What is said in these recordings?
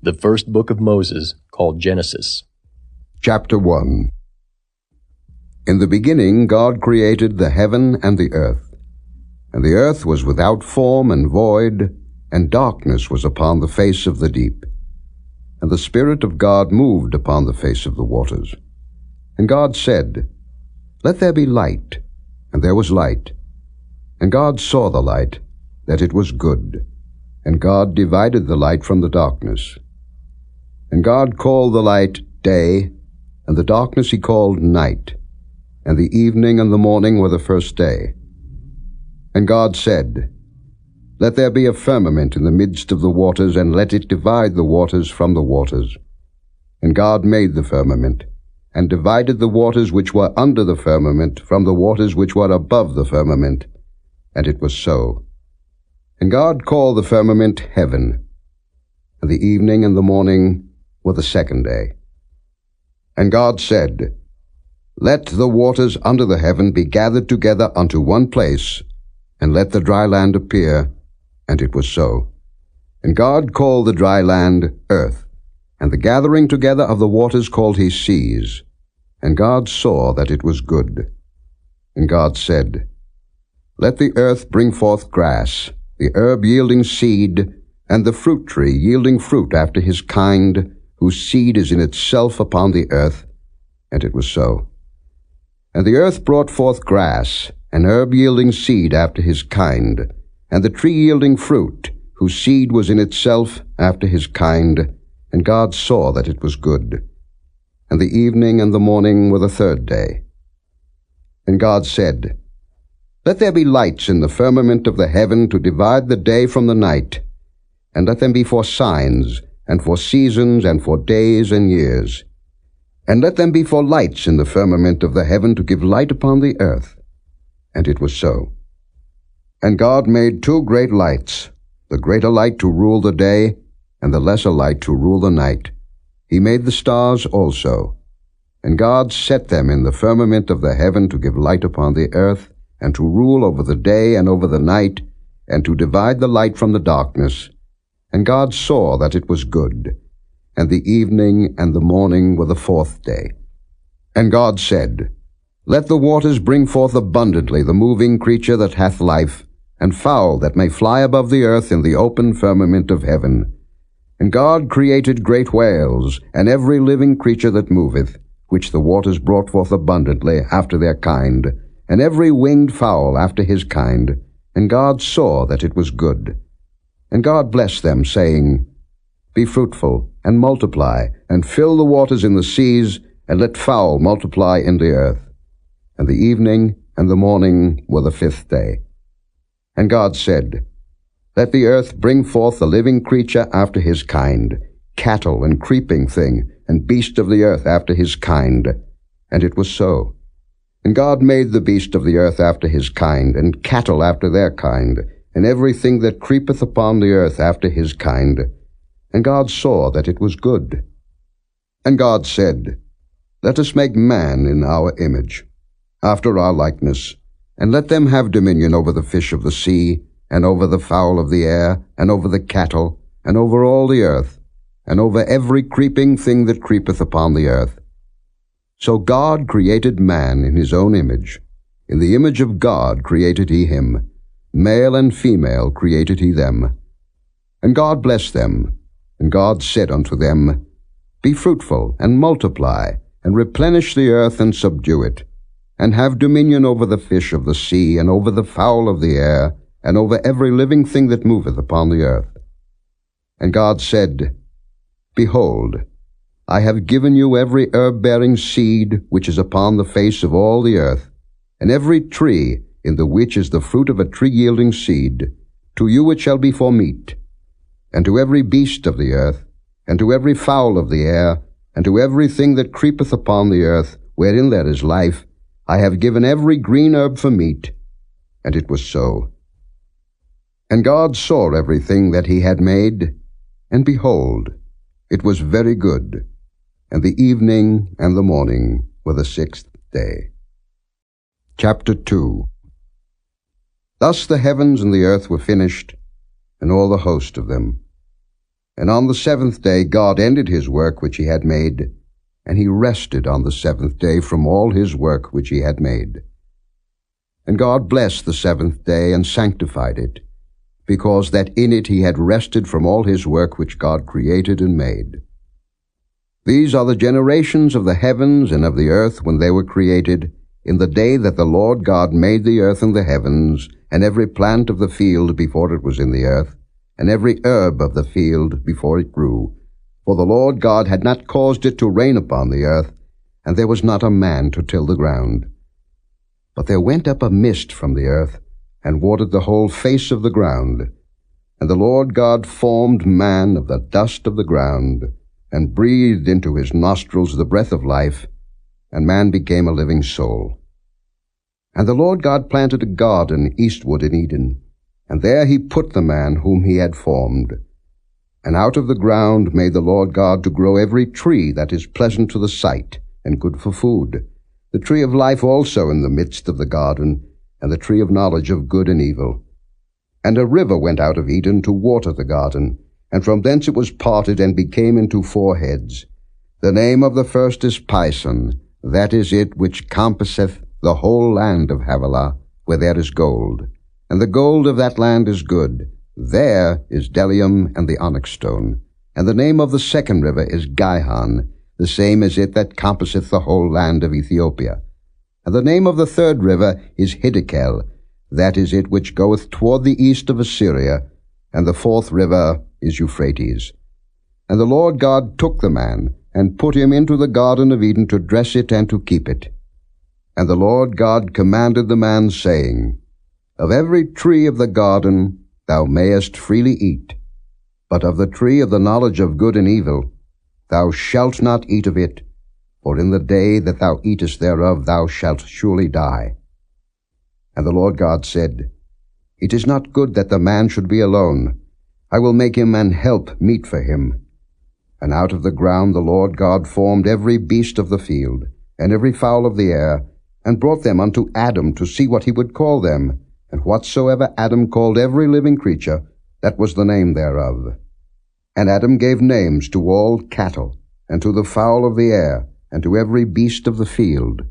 The first book of Moses, called Genesis. Chapter 1. In the beginning God created the heaven and the earth. And the earth was without form and void, and darkness was upon the face of the deep. And the Spirit of God moved upon the face of the waters. And God said, Let there be light. And there was light. And God saw the light, that it was good. And God divided the light from the darkness. And God called the light day, and the darkness he called night. And the evening and the morning were the first day. And God said, Let there be a firmament in the midst of the waters, and let it divide the waters from the waters. And God made the firmament, and divided the waters which were under the firmament from the waters which were above the firmament. And it was so. And God called the firmament heaven. And the evening and the morning were the second day. And God said, Let the waters under the heaven be gathered together unto one place, and let the dry land appear. And it was so. And God called the dry land earth, and the gathering together of the waters called he seas. And God saw that it was good. And God said, Let the earth bring forth grass, the herb yielding seed, and the fruit tree yielding fruit after his kind, whose seed is in itself upon the earth. And it was so. And the earth brought forth grass, and herb yielding seed after his kind, and the tree yielding fruit, whose seed was in itself after his kind. And God saw that it was good. And the evening and the morning were the third day. And God said, Let there be lights in the firmament of the heaven to divide the day from the night, and let them be for signs, and for seasons, and for days and years. And let them be for lights in the firmament of the heaven to give light upon the earth. And it was so. And God made two great lights, the greater light to rule the day, and the lesser light to rule the night. He made the stars also. And God set them in the firmament of the heaven to give light upon the earth, and to rule over the day and over the night, and to divide the light from the darkness. And God saw that it was good. And the evening and the morning were the fourth day. And God said, Let the waters bring forth abundantly the moving creature that hath life, and fowl that may fly above the earth in the open firmament of heaven. And God created great whales, and every living creature that moveth, which the waters brought forth abundantly after their kind, and every winged fowl after his kind. And God saw that it was good. And God blessed them, saying, Be fruitful, and multiply, and fill the waters in the seas, and let fowl multiply in the earth. And the evening and the morning were the fifth day. And God said, Let the earth bring forth the living creature after his kind, cattle and creeping thing, and beast of the earth after his kind. And it was so. And God made the beast of the earth after his kind, and cattle after their kind, and everything that creepeth upon the earth after his kind. And God saw that it was good. And God said, Let us make man in our image, after our likeness, and let them have dominion over the fish of the sea, and over the fowl of the air, and over the cattle, and over all the earth, and over every creeping thing that creepeth upon the earth. So God created man in his own image. In the image of God created he him. Male and female created he them. And God blessed them. And God said unto them, Be fruitful, and multiply, and replenish the earth, and subdue it, and have dominion over the fish of the sea, and over the fowl of the air, and over every living thing that moveth upon the earth. And God said, Behold, I have given you every herb-bearing seed which is upon the face of all the earth, and every tree in the which is the fruit of a tree yielding seed. To you it shall be for meat. And to every beast of the earth, and to every fowl of the air, and to everything that creepeth upon the earth, wherein there is life, I have given every green herb for meat. And it was so. And God saw everything that he had made, and behold, it was very good. And the evening and the morning were the sixth day. Chapter 2. Thus the heavens and the earth were finished, and all the host of them. And on the seventh day God ended his work which he had made, and he rested on the seventh day from all his work which he had made. And God blessed the seventh day and sanctified it, because that in it he had rested from all his work which God created and made. These are the generations of the heavens and of the earth when they were created, in the day that the Lord God made the earth and the heavens, and every plant of the field before it was in the earth, and every herb of the field before it grew. For the Lord God had not caused it to rain upon the earth, and there was not a man to till the ground. But there went up a mist from the earth, and watered the whole face of the ground. And the Lord God formed man of the dust of the ground, and breathed into his nostrils the breath of life, and man became a living soul. And the Lord God planted a garden eastward in Eden, and there he put the man whom he had formed. And out of the ground made the Lord God to grow every tree that is pleasant to the sight, and good for food, the tree of life also in the midst of the garden, and the tree of knowledge of good and evil. And a river went out of Eden to water the garden, and from thence it was parted and became into 4 heads. The name of the first is Pison, that is it which compasseth the whole land of Havilah, where there is gold. And the gold of that land is good. There is bdellium and the onyx stone. And the name of the second river is Gihon, the same as it that compasseth the whole land of Ethiopia. And the name of the third river is Hiddekel, that is it which goeth toward the east of Assyria. And the fourth river is Euphrates. And the Lord God took the man, and put him into the garden of Eden to dress it and to keep it. And the Lord God commanded the man, saying, Of every tree of the garden thou mayest freely eat, but of the tree of the knowledge of good and evil thou shalt not eat of it, for in the day that thou eatest thereof thou shalt surely die. And the Lord God said, It is not good that the man should be alone. I will make him an help meet for him. And out of the ground the Lord God formed every beast of the field, and every fowl of the air, and brought them unto Adam to see what he would call them. And whatsoever Adam called every living creature, that was the name thereof. And Adam gave names to all cattle, and to the fowl of the air, and to every beast of the field.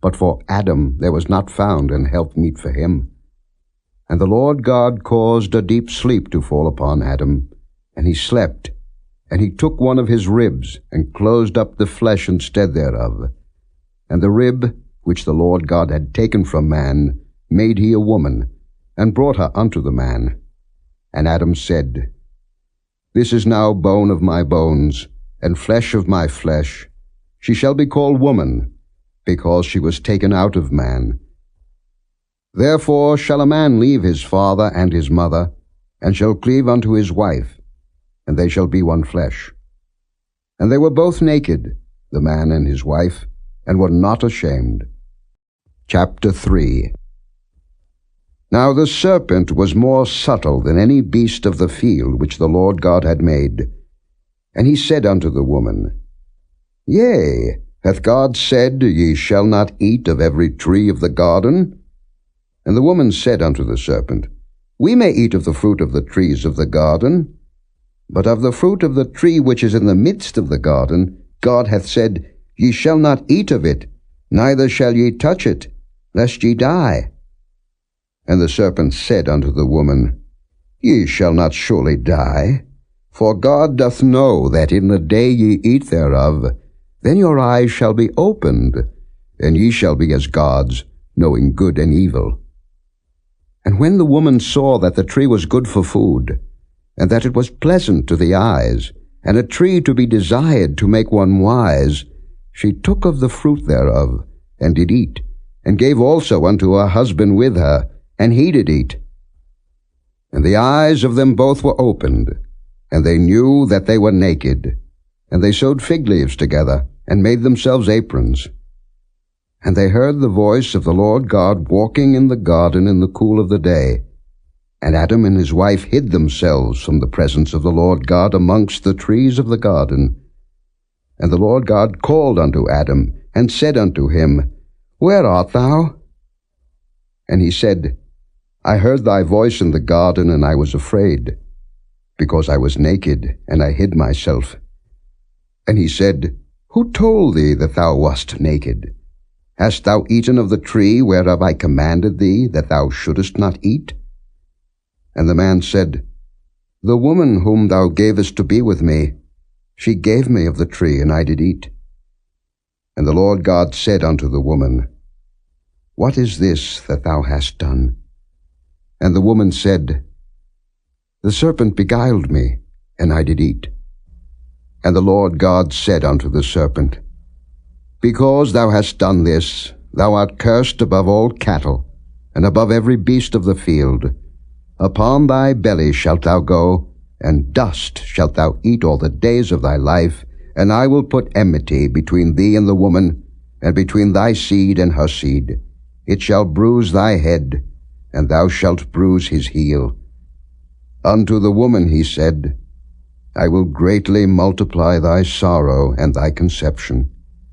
But for Adam there was not found an help meet for him. And the Lord God caused a deep sleep to fall upon Adam, and he slept. And he took one of his ribs, and closed up the flesh instead thereof. And the rib, which the Lord God had taken from man, made he a woman, and brought her unto the man. And Adam said, This is now bone of my bones, and flesh of my flesh. She shall be called woman, because she was taken out of man. Therefore shall a man leave his father and his mother, and shall cleave unto his wife, and they shall be one flesh. And they were both naked, the man and his wife, and were not ashamed. Chapter 3. Now the serpent was more subtle than any beast of the field which the Lord God had made. And he said unto the woman, Yea, hath God said, Ye shall not eat of every tree of the garden? And the woman said unto the serpent, We may eat of the fruit of the trees of the garden, but of the fruit of the tree which is in the midst of the garden, God hath said, Ye shall not eat of it, neither shall ye touch it, lest ye die. And the serpent said unto the woman, Ye shall not surely die, for God doth know that in the day ye eat thereof, then your eyes shall be opened, and ye shall be as gods, knowing good and evil. And when the woman saw that the tree was good for food, and that it was pleasant to the eyes, and a tree to be desired to make one wise, she took of the fruit thereof, and did eat, and gave also unto her husband with her, and he did eat. And the eyes of them both were opened, and they knew that they were naked. And they sewed fig leaves together, and made themselves aprons. And they heard the voice of the Lord God walking in the garden in the cool of the day. And Adam and his wife hid themselves from the presence of the Lord God amongst the trees of the garden. And the Lord God called unto Adam, and said unto him, Where art thou? And he said, I heard thy voice in the garden, and I was afraid, because I was naked, and I hid myself. And he said, Who told thee that thou wast naked? Hast thou eaten of the tree whereof I commanded thee that thou shouldest not eat? And the man said, The woman whom thou gavest to be with me, she gave me of the tree, and I did eat. And the Lord God said unto the woman, What is this that thou hast done? And the woman said, The serpent beguiled me, and I did eat. And the Lord God said unto the serpent, Because thou hast done this, thou art cursed above all cattle, and above every beast of the field. Upon thy belly shalt thou go, and dust shalt thou eat all the days of thy life, and I will put enmity between thee and the woman, and between thy seed and her seed. It shall bruise thy head, and thou shalt bruise his heel. Unto the woman he said, I will greatly multiply thy sorrow and thy conception.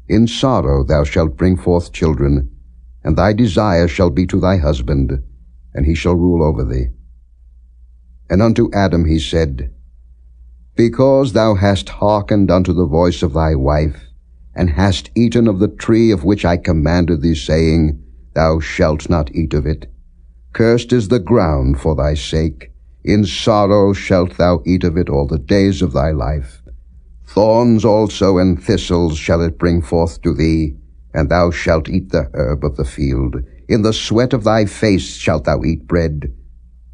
In sorrow thou shalt bring forth children, and thy desire shall be to thy husband, and he shall rule over thee. And unto Adam he said, Because thou hast hearkened unto the voice of thy wife, and hast eaten of the tree of which I commanded thee, saying, Thou shalt not eat of it. Cursed is the ground for thy sake. In sorrow shalt thou eat of it all the days of thy life. Thorns also and thistles shall it bring forth to thee, and thou shalt eat the herb of the field. In the sweat of thy face shalt thou eat bread,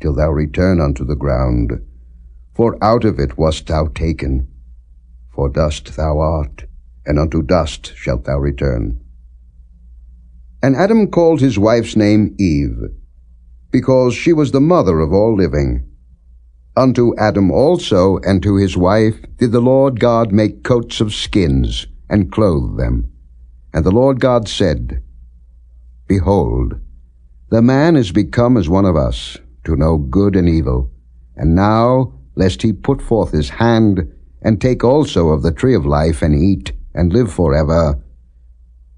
till thou return unto the ground. For out of it wast thou taken. For dust thou art, and unto dust shalt thou return. And Adam called his wife's name Eve, because she was the mother of all living. Unto Adam also and to his wife did the Lord God make coats of skins, and clothe them. And the Lord God said, Behold, the man is become as one of us, to know good and evil. And now, lest he put forth his hand, and take also of the tree of life, and eat, and live forever.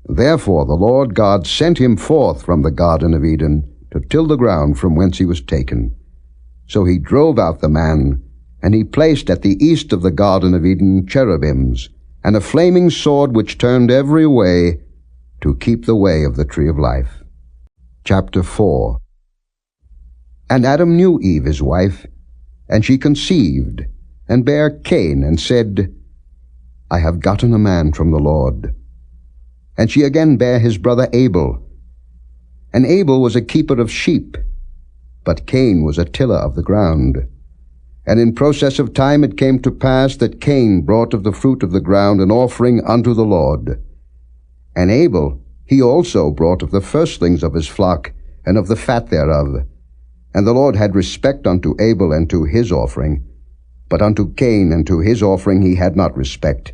Therefore the Lord God sent him forth from the Garden of Eden, to till the ground from whence he was taken. So he drove out the man, and he placed at the east of the Garden of Eden cherubims, and a flaming sword which turned every way, to keep the way of the tree of life. Chapter 4. And Adam knew Eve his wife, and she conceived, and bare Cain, and said, I have gotten a man from the Lord. And she again bare his brother Abel. And Abel was a keeper of sheep, but Cain was a tiller of the ground. And in process of time it came to pass that Cain brought of the fruit of the ground an offering unto the Lord. And Abel, he also brought of the firstlings of his flock, and of the fat thereof. And the Lord had respect unto Abel and to his offering, but unto Cain and to his offering he had not respect.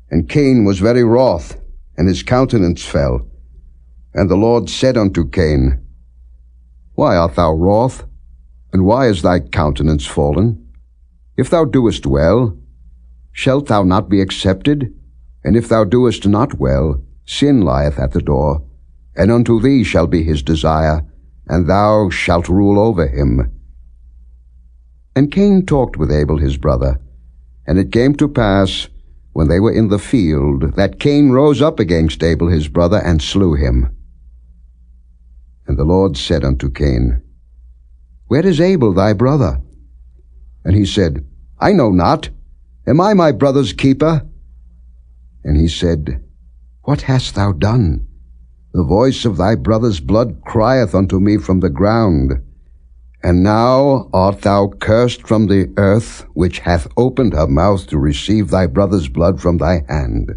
And Cain was very wroth, and his countenance fell. And the Lord said unto Cain, Why art thou wroth, and why is thy countenance fallen? If thou doest well, shalt thou not be accepted? And if thou doest not well, sin lieth at the door, and unto thee shall be his desire, and thou shalt rule over him. And Cain talked with Abel his brother. And it came to pass, when they were in the field, that Cain rose up against Abel his brother, and slew him. And the Lord said unto Cain, Where is Abel thy brother? And he said, I know not. Am I my brother's keeper? And he said, What hast thou done? The voice of thy brother's blood crieth unto me from the ground. And now art thou cursed from the earth, which hath opened her mouth to receive thy brother's blood from thy hand.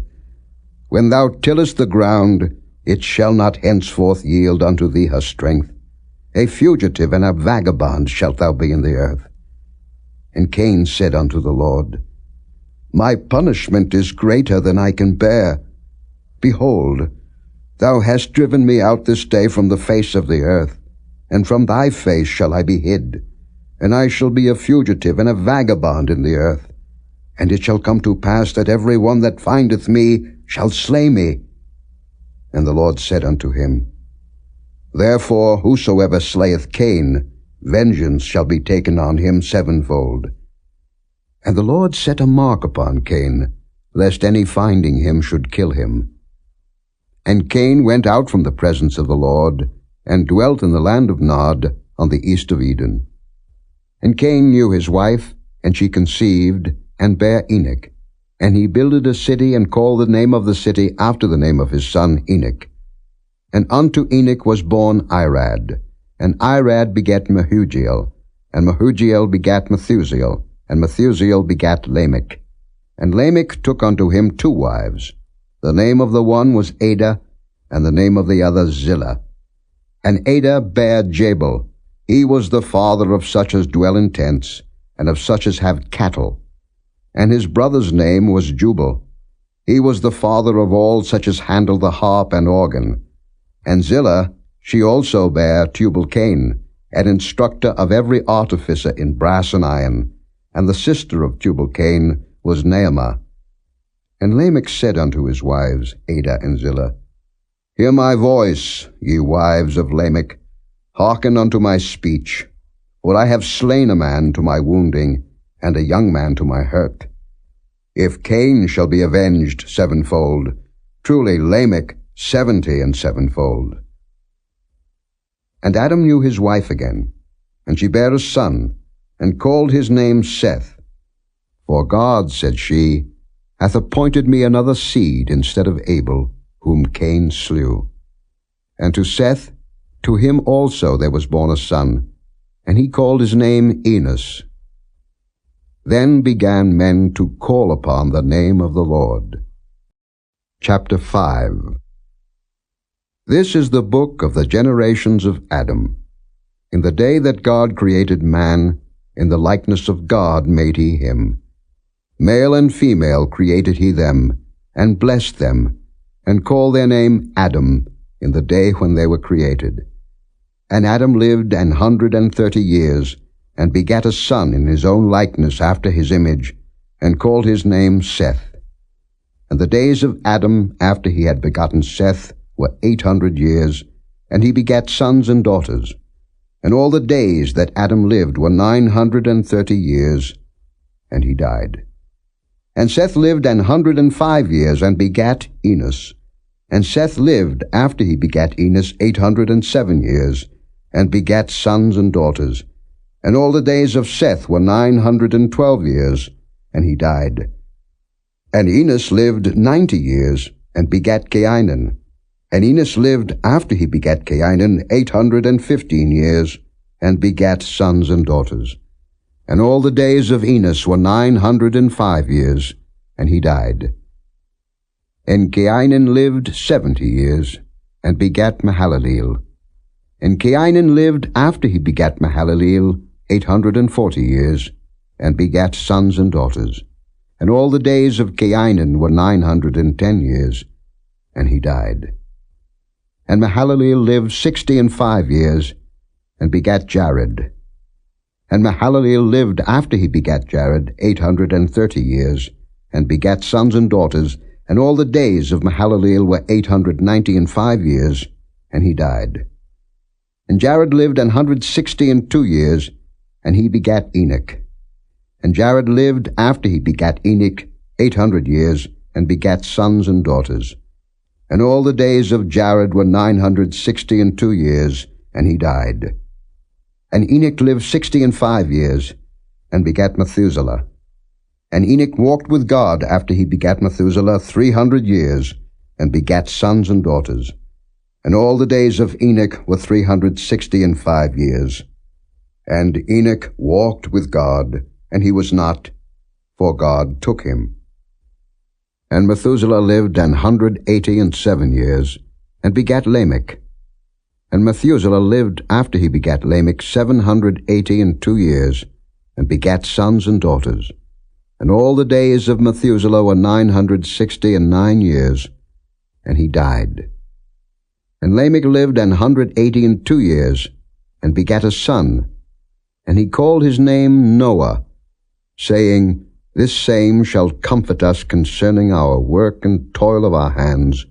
When thou tillest the ground, it shall not henceforth yield unto thee her strength. A fugitive and a vagabond shalt thou be in the earth. And Cain said unto the Lord, My punishment is greater than I can bear. Behold, thou hast driven me out this day from the face of the earth, and from thy face shall I be hid, and I shall be a fugitive and a vagabond in the earth. And it shall come to pass that every one that findeth me shall slay me. And the Lord said unto him, Therefore whosoever slayeth Cain, vengeance shall be taken on him sevenfold. And the Lord set a mark upon Cain, lest any finding him should kill him. And Cain went out from the presence of the Lord, and dwelt in the land of Nod, on the east of Eden. And Cain knew his wife, and she conceived, and bare Enoch. And he builded a city, and called the name of the city after the name of his son Enoch. And unto Enoch was born Irad, and Irad begat Mehujael, and Mehujael begat Methusael, and Methusael begat Lamech. And Lamech took unto him 2 wives. The name of the one was Adah, and the name of the other Zillah. And Adah bare Jabal. He was the father of such as dwell in tents, and of such as have cattle. And his brother's name was Jubal. He was the father of all such as handle the harp and organ. And Zillah, she also bare Tubal-Cain, an instructor of every artificer in brass and iron. And the sister of Tubal-Cain was Naamah. And Lamech said unto his wives, Adah and Zillah, Hear my voice, ye wives of Lamech. Hearken unto my speech. For I have slain a man to my wounding, and a young man to my hurt. If Cain shall be avenged 7-fold, truly Lamech 70 and 7-fold. And Adam knew his wife again, and she bare a son, and called his name Seth. For God, said she, hath appointed me another seed instead of Abel, whom Cain slew. And to Seth, to him also there was born a son, and he called his name Enos. Then began men to call upon the name of the Lord. Chapter 5. This is the book of the generations of Adam. In the day that God created man, in the likeness of God made he him. Male and female created he them, and blessed them, and called their name Adam, in the day when they were created. And Adam lived 130 years, and begat a son in his own likeness after his image, and called his name Seth. And the days of Adam after he had begotten Seth were 800 years, and he begat sons and daughters. And all the days that Adam lived were 930 years, and he died. And Seth lived 105 years, and begat Enos. And Seth lived after he begat Enos 807 years, and begat sons and daughters. And all the days of Seth were 912 years, and he died. And Enos lived 90 years, and begat Cainan. And Enos lived after he begat Cainan 815 years, and begat sons and daughters. And all the days of Enos were 905 years, and he died. And Cainan lived 70 years, and begat Mahalaleel. And Cainan lived after he begat Mahalaleel 840 years, and begat sons and daughters. And all the days of Cainan were 910 years, and he died. And Mahalaleel lived 65 years, and begat Jared. And Mahalaleel lived after he begat Jared 830 years, and begat sons and daughters. And all the days of Mahalaleel were 895 years, and he died. And Jared lived 162 years, and he begat Enoch. And Jared lived after he begat Enoch 800 years, and begat sons and daughters. And all the days of Jared were 962 years, and he died. And Enoch lived 65 years, and begat Methuselah. And Enoch walked with God after he begat Methuselah 300 years, and begat sons and daughters. And all the days of Enoch were 365 years. And Enoch walked with God, and he was not, for God took him. And Methuselah lived 187 years, and begat Lamech. And Methuselah lived after he begat Lamech 782 years, and begat sons and daughters. And all the days of Methuselah were 969 years, and he died. And Lamech lived 182 years, and begat a son, and he called his name Noah, saying, This same shall comfort us concerning our work and toil of our hands,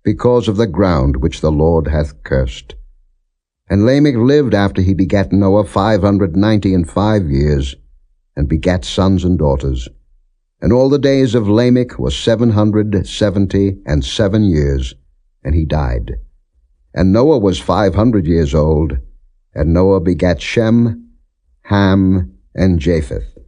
because of the ground which the Lord hath cursed. And Lamech lived after he begat Noah 595 years, and begat sons and daughters. And all the days of Lamech were 777 years, and he died. And Noah was 500 years old, and Noah begat Shem, Ham, and Japheth.